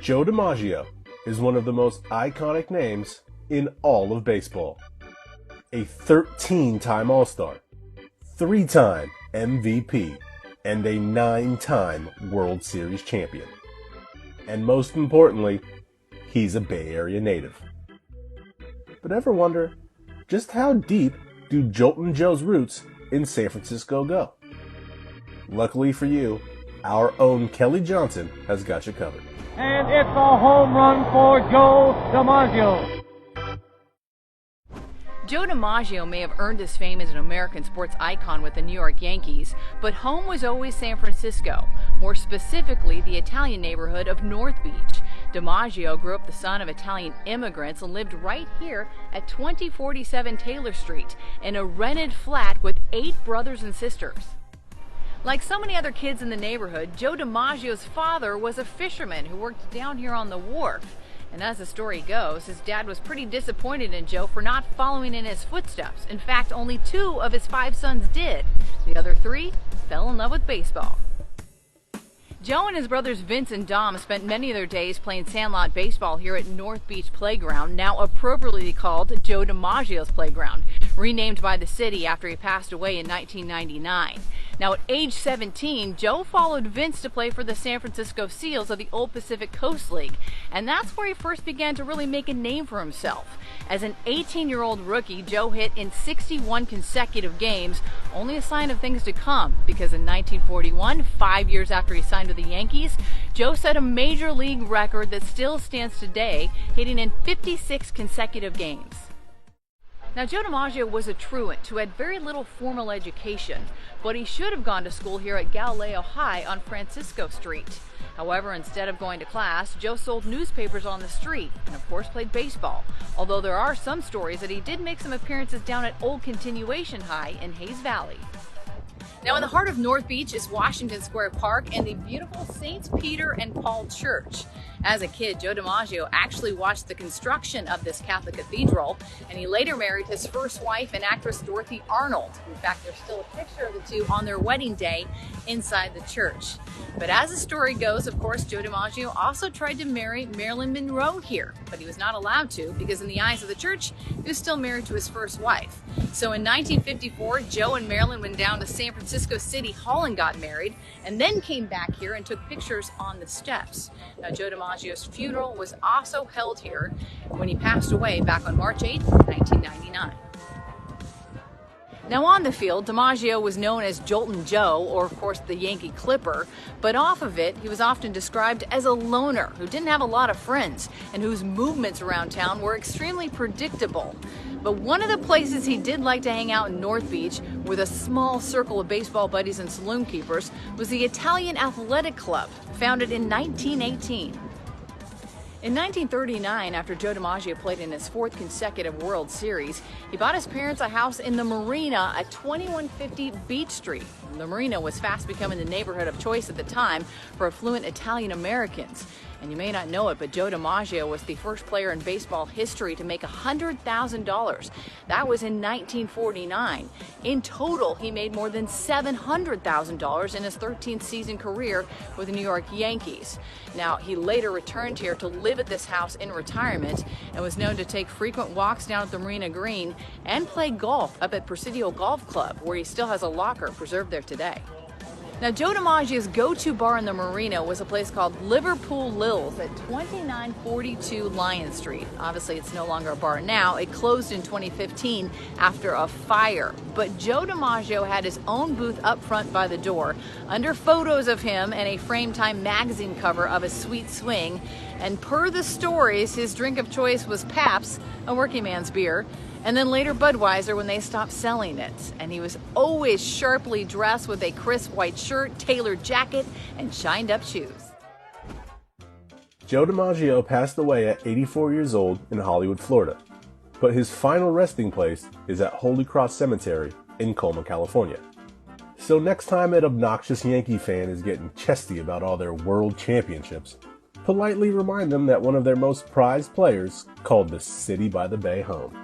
Joe DiMaggio is one of the most iconic names in all of baseball. A 13-time All-Star, 3-time MVP, and a 9-time World Series champion. And most importantly, he's a Bay Area native. But ever wonder, just how deep do Joltin' Joe's roots in San Francisco go? Luckily for you, our own Kelly Johnson has got you covered. And it's a home run for Joe DiMaggio. Joe DiMaggio may have earned his fame as an American sports icon with the New York Yankees, but home was always San Francisco, more specifically the Italian neighborhood of North Beach. DiMaggio grew up the son of Italian immigrants and lived right here at 2047 Taylor Street in a rented flat with 8 brothers and sisters. Like so many other kids in the neighborhood, Joe DiMaggio's father was a fisherman who worked down here on the wharf. And as the story goes, his dad was pretty disappointed in Joe for not following in his footsteps. In fact, only 2 of his 5 sons did. The other 3 fell in love with baseball. Joe and his brothers Vince and Dom spent many of their days playing sandlot baseball here at North Beach Playground, now appropriately called Joe DiMaggio's Playground, renamed by the city after he passed away in 1999. Now at age 17, Joe followed Vince to play for the San Francisco Seals of the Old Pacific Coast League, and that's where he first began to really make a name for himself. As an 18-year-old rookie, Joe hit in 61 consecutive games, only a sign of things to come, because in 1941, 5 years after he signed with the Yankees, Joe set a major league record that still stands today, hitting in 56 consecutive games. Now, Joe DiMaggio was a truant who had very little formal education, but he should have gone to school here at Galileo High on Francisco Street. However, instead of going to class, Joe sold newspapers on the street and of course played baseball, although there are some stories that he did make some appearances down at Old Continuation High in Hayes Valley. Now in the heart of North Beach is Washington Square Park and the beautiful St. Peter and Paul Church. As a kid, Joe DiMaggio actually watched the construction of this Catholic cathedral, and he later married his first wife and actress Dorothy Arnold. In fact, there's still a picture of the two on their wedding day inside the church. But as the story goes, of course, Joe DiMaggio also tried to marry Marilyn Monroe here, but he was not allowed to because in the eyes of the church, he was still married to his first wife. So in 1954, Joe and Marilyn went down to San Francisco City Hall and got married, and then came back here and took pictures on the steps. Now, Joe DiMaggio's funeral was also held here when he passed away back on March 8, 1999. Now on the field, DiMaggio was known as Joltin' Joe, or of course the Yankee Clipper, but off of it, he was often described as a loner who didn't have a lot of friends and whose movements around town were extremely predictable. But one of the places he did like to hang out in North Beach with a small circle of baseball buddies and saloon keepers was the Italian Athletic Club, founded in 1918. In 1939, after Joe DiMaggio played in his 4th consecutive World Series, he bought his parents a house in the Marina at 2150 Beach Street. The Marina was fast becoming the neighborhood of choice at the time for affluent Italian Americans. And you may not know it, but Joe DiMaggio was the first player in baseball history to make $100,000. That was in 1949. In total, he made more than $700,000 in his 13th season career with the New York Yankees. Now, he later returned here to live at this house in retirement and was known to take frequent walks down at the Marina Green and play golf up at Presidio Golf Club, where he still has a locker preserved there today. Now, Joe DiMaggio's go-to bar in the Marina was a place called Liverpool Lil's at 2942 Lion Street. Obviously, it's no longer a bar now. It closed in 2015 after a fire. But Joe DiMaggio had his own booth up front by the door, under photos of him and a Frame Time magazine cover of a sweet swing. And per the stories, his drink of choice was Pabst, a working man's beer, and then later Budweiser when they stopped selling it. And he was always sharply dressed with a crisp white shirt, tailored jacket, and shined up shoes. Joe DiMaggio passed away at 84 years old in Hollywood, Florida, but his final resting place is at Holy Cross Cemetery in Colma, California. So next time an obnoxious Yankee fan is getting chesty about all their world championships, politely remind them that one of their most prized players called the city by the bay home.